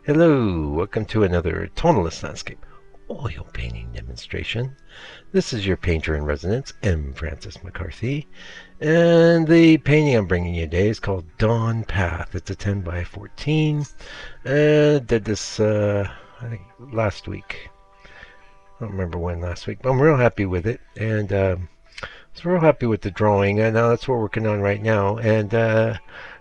Hello, welcome to another tonalist landscape oil painting demonstration. This is your painter in residence, M. Francis McCarthy, and the painting I'm bringing you today is called Dawn Path. It's a 10 by 14. Did this, I think, last week. I don't remember when last week, but I'm real happy with it, and so real happy with the drawing. And now that's what we're working on right now, and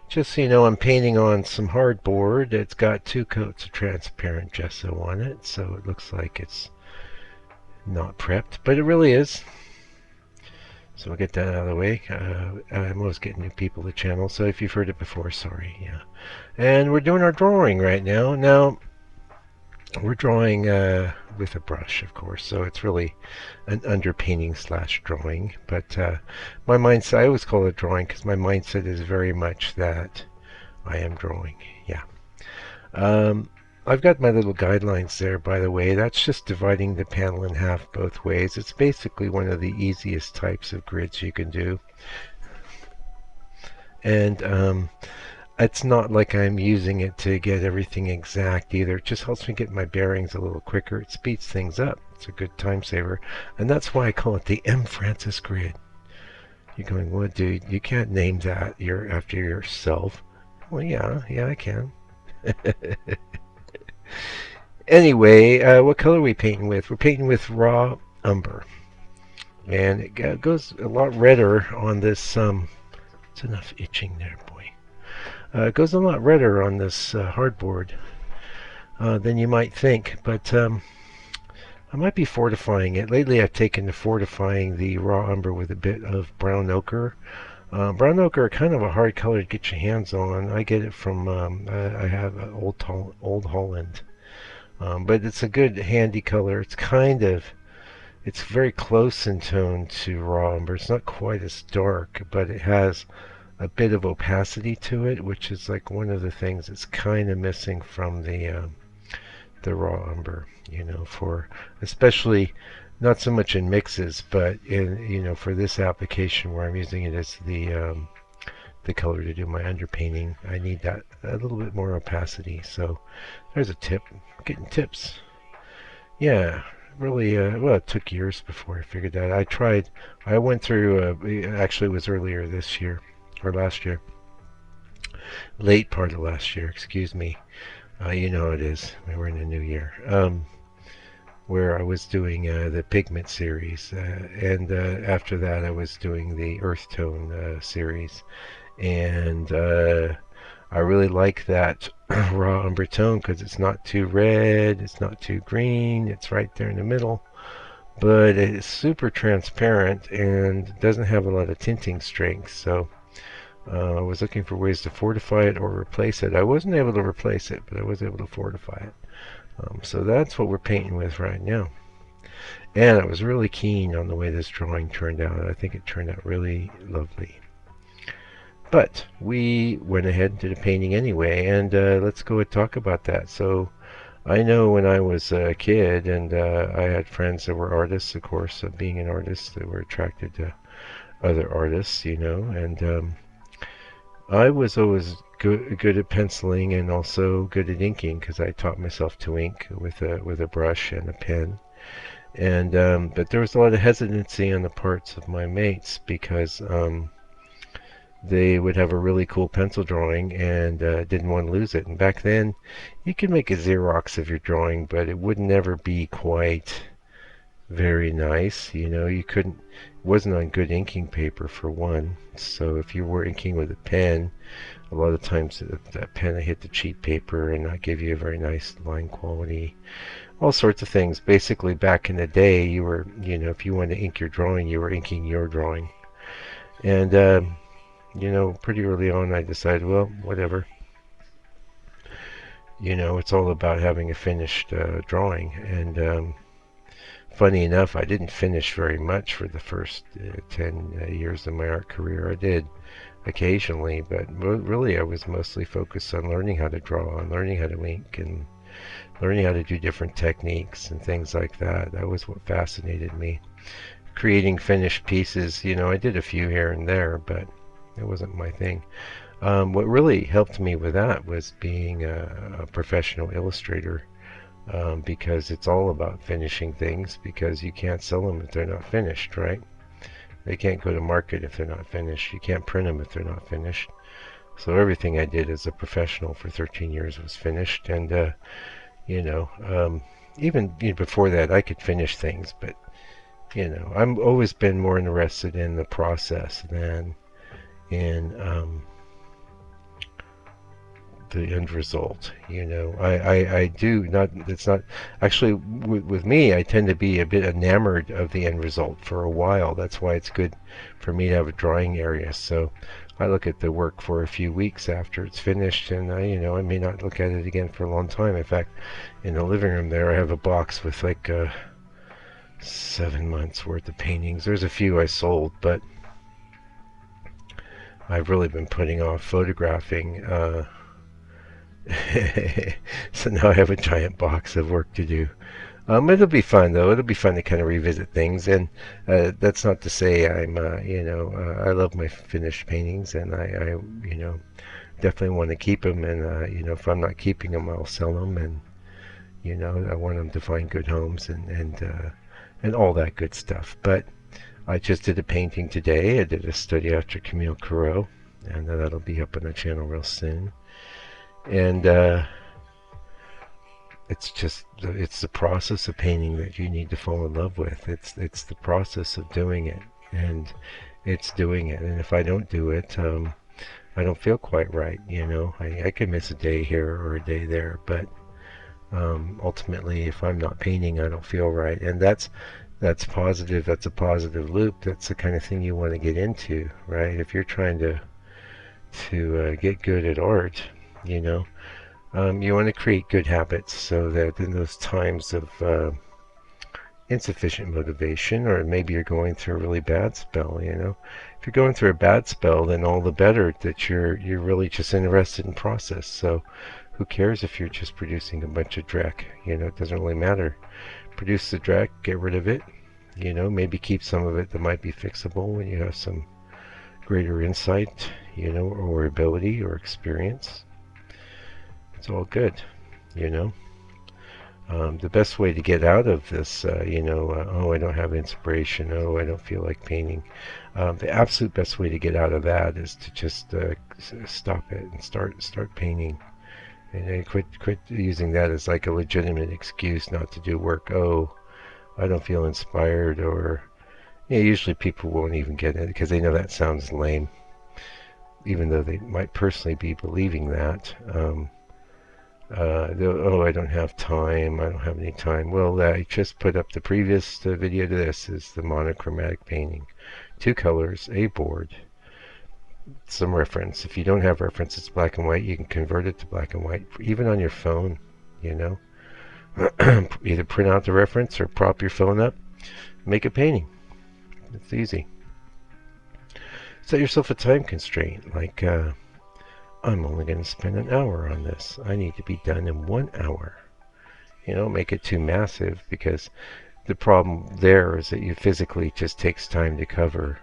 just so you know, I'm painting on some hardboard. It's got two coats of transparent gesso on it, so it looks like it's not prepped, but it really is. So we'll get that out of the way. I'm always getting new people to the channel, so if you've heard it before, sorry. Yeah. And we're doing our drawing right now. Now, we're drawing with a brush, of course, so it's really an underpainting slash drawing. But my mindset, I always call it drawing because my mindset is very much that I am drawing. Yeah. Um, I've got my little guidelines there, by the way. That's just dividing the panel in half both ways. It's basically one of the easiest types of grids you can do. And it's not like I'm using it to get everything exact either. It just helps me get my bearings a little quicker. It speeds things up. It's a good time saver. And that's why I call it the M. Francis grid. You're going, what, dude? You can't name that after yourself. Well, yeah, I can. Anyway, what color are we painting with? We're painting with raw umber. And it goes a lot redder on this. It's enough itching there, boy. It goes a lot redder on this hardboard than you might think, but I might be fortifying it. Lately I've taken to fortifying the raw umber with a bit of brown ochre. Brown ochre are kind of a hard color to get your hands on. I get it from, I have Old Holland. But it's a good handy color. It's very close in tone to raw umber. It's not quite as dark, but it has a bit of opacity to it, which is like one of the things that's kind of missing from the raw umber. For especially not so much in mixes, but in for this application where I'm using it as the color to do my underpainting, I need that a little bit more opacity. So there's a tip. I'm getting tips. Yeah, really. Well, it took years before I figured that. I went through. Actually, it was earlier this year or last year, late part of last year. Excuse me. You know how it is. We're in a new year. Where I was doing the pigment series, and after that I was doing the earth tone series, and I really like that raw umber tone because it's not too red, it's not too green, it's right there in the middle, but it's super transparent and doesn't have a lot of tinting strength. So I was looking for ways to fortify it or replace it. I wasn't able to replace it, but I was able to fortify it. So that's what we're painting with right now. And I was really keen on the way this drawing turned out. I think it turned out really lovely. But we went ahead and did a painting anyway, and let's go and talk about that. So I know when I was a kid, and I had friends that were artists, of course, being an artist, they were attracted to other artists, and I was always good at penciling and also good at inking because I taught myself to ink with a brush and a pen. And but there was a lot of hesitancy on the parts of my mates because they would have a really cool pencil drawing and didn't want to lose it. And back then, you could make a Xerox of your drawing, but it would never be quite very nice. You couldn't. It wasn't on good inking paper for one. So if you were inking with a pen, a lot of times that pen would hit the cheap paper and not give you a very nice line quality. All sorts of things. Basically, back in the day, you were, if you wanted to ink your drawing, you were inking your drawing. And pretty early on, I decided, well, whatever. It's all about having a finished drawing. And funny enough, I didn't finish very much for the first 10 years of my art career. I did occasionally, but really I was mostly focused on learning how to draw and learning how to ink and learning how to do different techniques and things like that. That was what fascinated me. Creating finished pieces, I did a few here and there, but it wasn't my thing. What really helped me with that was being a professional illustrator, because it's all about finishing things, because you can't sell them if they're not finished, right? They can't go to market if they're not finished. You can't print them if they're not finished. So everything I did as a professional for 13 years was finished, and you know, even before that, I could finish things, but I've always been more interested in the process than in the end result. I do not. It's not actually with me. I tend to be a bit enamored of the end result for a while. That's why it's good for me to have a drawing area. So I look at the work for a few weeks after it's finished, and I may not look at it again for a long time. In fact, in the living room there, I have a box with like 7 months worth of paintings. There's a few I sold, but I've really been putting off photographing. So now I have a giant box of work to do. It'll be fun though. It'll be fun to kind of revisit things, and that's not to say I love my finished paintings, and I definitely want to keep them. And if I'm not keeping them, I'll sell them, and I want them to find good homes and all that good stuff. But I just did a painting today. I did a study after Camille Corot, and that'll be up on the channel real soon. And it's the process of painting that you need to fall in love with. It's the process of doing it, and it's doing it. And if I don't do it, I don't feel quite right. I could miss a day here or a day there, but ultimately, if I'm not painting, I don't feel right. And that's positive. That's a positive loop. That's the kind of thing you want to get into, right? If you're trying to get good at art, you want to create good habits, so that in those times of insufficient motivation, or maybe you're going through a really bad spell, if you're going through a bad spell, then all the better that you're really just interested in process. So who cares if you're just producing a bunch of dreck? It doesn't really matter. Produce the dreck, get rid of it, maybe keep some of it that might be fixable when you have some greater insight, or ability or experience. It's all good, the best way to get out of this, oh, I don't have inspiration, oh, I don't feel like painting. The absolute best way to get out of that is to just stop it and start painting, and quit using that as like a legitimate excuse not to do work. Oh, I don't feel inspired, or usually people won't even get it because they know that sounds lame, even though they might personally be believing that. Oh, I don't have time. I don't have any time. Well, I just put up the previous video to this. Is the monochromatic painting. 2 colors, a board, some reference. If you don't have reference, it's black and white. You can convert it to black and white, even on your phone, Either print out the reference or prop your phone up, make a painting. It's easy. Set yourself a time constraint, like I'm only going to spend an hour on this. I need to be done in 1 hour. Make it too massive, because the problem there is that you physically just takes time to cover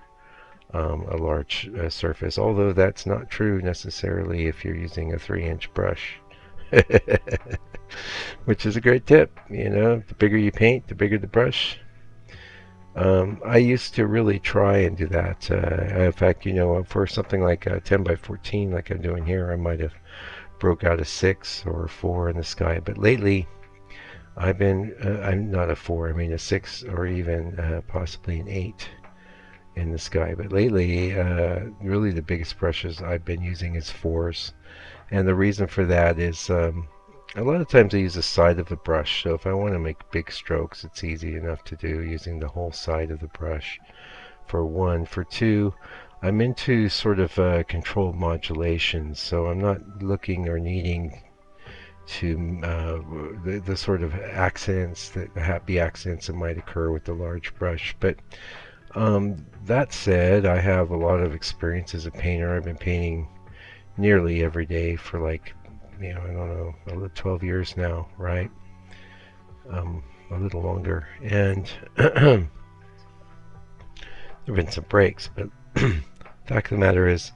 a large surface. Although that's not true necessarily if you're using a 3-inch brush, which is a great tip. The bigger you paint, the bigger the brush. I used to really try and do that. In fact, for something like 10 by 14, like I'm doing here, I might have broke out a 6 or a 4 in the sky. But lately, I'm not a 4, I mean a 6, or even possibly an 8 in the sky. But lately, really the biggest brushes I've been using is 4s. And the reason for that is a lot of times I use the side of the brush, so if I want to make big strokes, it's easy enough to do using the whole side of the brush, for 1. For 2, I'm into sort of controlled modulation, so I'm not looking or needing to the sort of accents, the happy accents that might occur with the large brush. But that said, I have a lot of experience as a painter. I've been painting nearly every day for like, I don't know, 12 years now, right? A little longer. And there have been some breaks, but the fact of the matter is,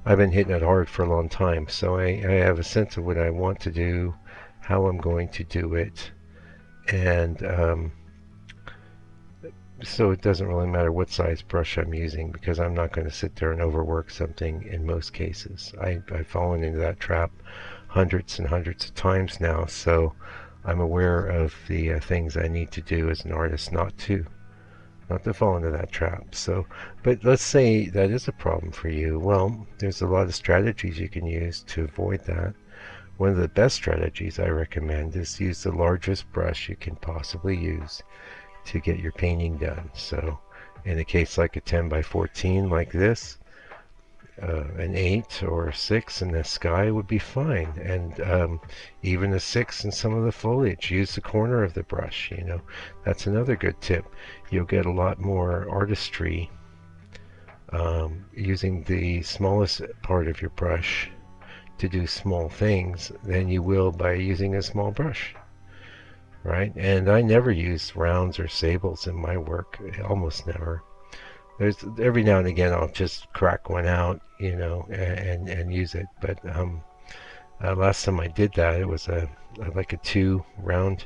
I've been hitting it hard for a long time, so I have a sense of what I want to do, how I'm going to do it, and so it doesn't really matter what size brush I'm using, because I'm not going to sit there and overwork something in most cases. I've fallen into that trap hundreds and hundreds of times now, so I'm aware of the things I need to do as an artist not to fall into that trap. So, but let's say that is a problem for you. Well, there's a lot of strategies you can use to avoid that. One of the best strategies I recommend is use the largest brush you can possibly use to get your painting done. So in a case like a 10 by 14 like this, an 8 or a 6 in the sky would be fine, and even a 6 in some of the foliage. Use the corner of the brush, you know. That's another good tip. You'll get a lot more artistry using the smallest part of your brush to do small things than you will by using a small brush. Right? And I never use rounds or sables in my work, almost never. There's every now and again I'll just crack one out, you know, and use it. But last time I did that, it was like a 2 round,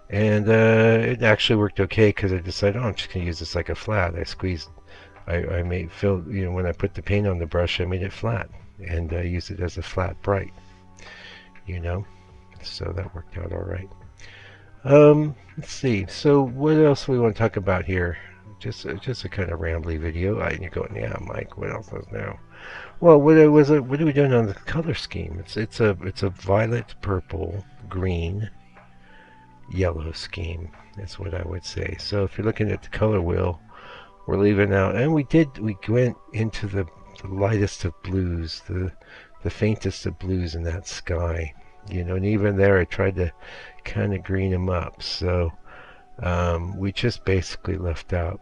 and it actually worked okay because I decided, oh, I'm just gonna use this like a flat. I squeezed, I made fill, you know, when I put the paint on the brush, I made it flat and used it as a flat bright, you know. So that worked out all right. Let's see. So what else we want to talk about here? Just a kind of rambly video. And you're going, yeah, Mike. What else is new? Well, what are we doing on the color scheme? It's a violet, purple, green, yellow scheme. That's what I would say. So if you're looking at the color wheel, we're leaving out, and we went into the lightest of blues, the faintest of blues in that sky. You know, and even there I tried to kind of green them up. So we just basically left out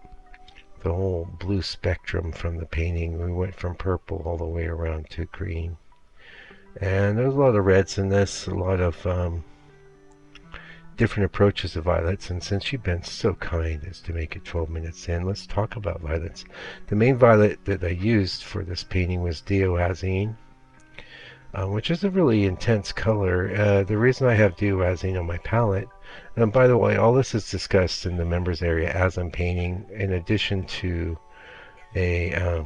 the whole blue spectrum from the painting. We went from purple all the way around to green. And there's a lot of reds in this, a lot of different approaches to violets. And since you've been so kind as to make it 12 minutes in, let's talk about violets. The main violet that I used for this painting was Diaoazine, which is a really intense color. The reason I have Diaoazine on my palette, and by the way, all this is discussed in the members area as I'm painting, in addition to a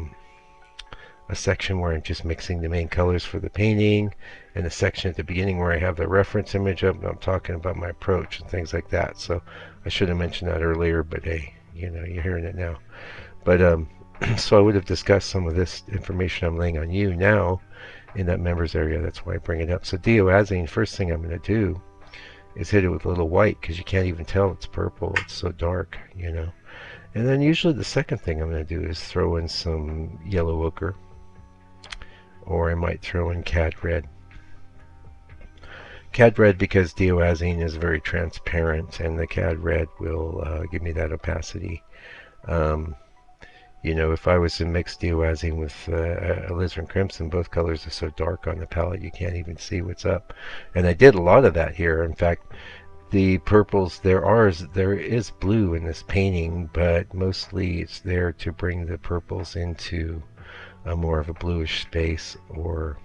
section where I'm just mixing the main colors for the painting, and a section at the beginning where I have the reference image up and I'm talking about my approach and things like that. So I should have mentioned that earlier, but hey, you know, you're hearing it now. But so I would have discussed some of this information I'm laying on you now in that members area. That's why I bring it up. So Diaoazine, first thing I'm going to do is hit it with a little white, because you can't even tell it's purple. It's so dark, you know. And then usually the second thing I'm going to do is throw in some yellow ochre, or I might throw in cad red. Cad red because Diaoazine is very transparent, and the cad red will give me that opacity. You know, if I was to mix Diaoazine with alizarin crimson, both colors are so dark on the palette you can't even see what's up. And I did a lot of that here. In fact, the purples, there is blue in this painting, but mostly it's there to bring the purples into more of a bluish space, or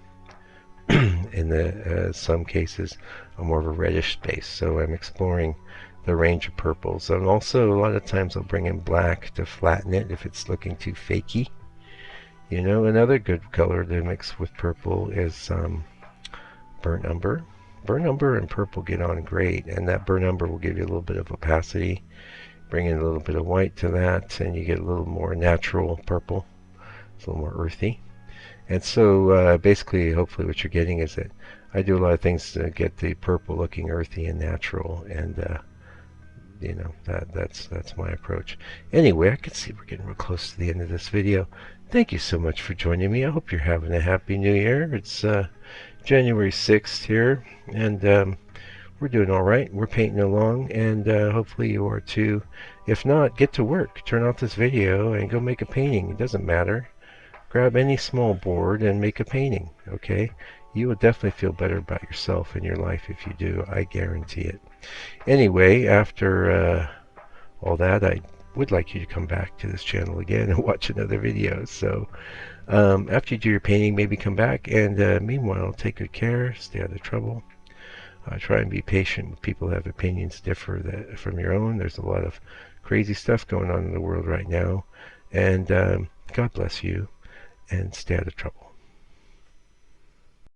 in the some cases a more of a reddish space. So I'm exploring the range of purples, and also a lot of times I'll bring in black to flatten it if it's looking too fakey. You know, another good color to mix with purple is burnt umber. Burnt umber and purple get on great, and that burnt umber will give you a little bit of opacity. Bring in a little bit of white to that, and you get a little more natural purple. It's a little more earthy. And so basically, hopefully what you're getting is that I do a lot of things to get the purple looking earthy and natural, and you know, that's my approach. Anyway, I can see we're getting real close to the end of this video. Thank you so much for joining me. I hope you're having a happy new year. It's January 6th here, and we're doing all right. We're painting along, and hopefully you are too. If not, get to work. Turn off this video and go make a painting. It doesn't matter. Grab any small board and make a painting, okay? You will definitely feel better about yourself and your life if you do. I guarantee it. Anyway, after all that, I would like you to come back to this channel again and watch another video. So after you do your painting, maybe come back, and meanwhile, take good care, stay out of trouble. Try and be patient with people who have opinions differ from your own. There's a lot of crazy stuff going on in the world right now, and God bless you, and stay out of trouble.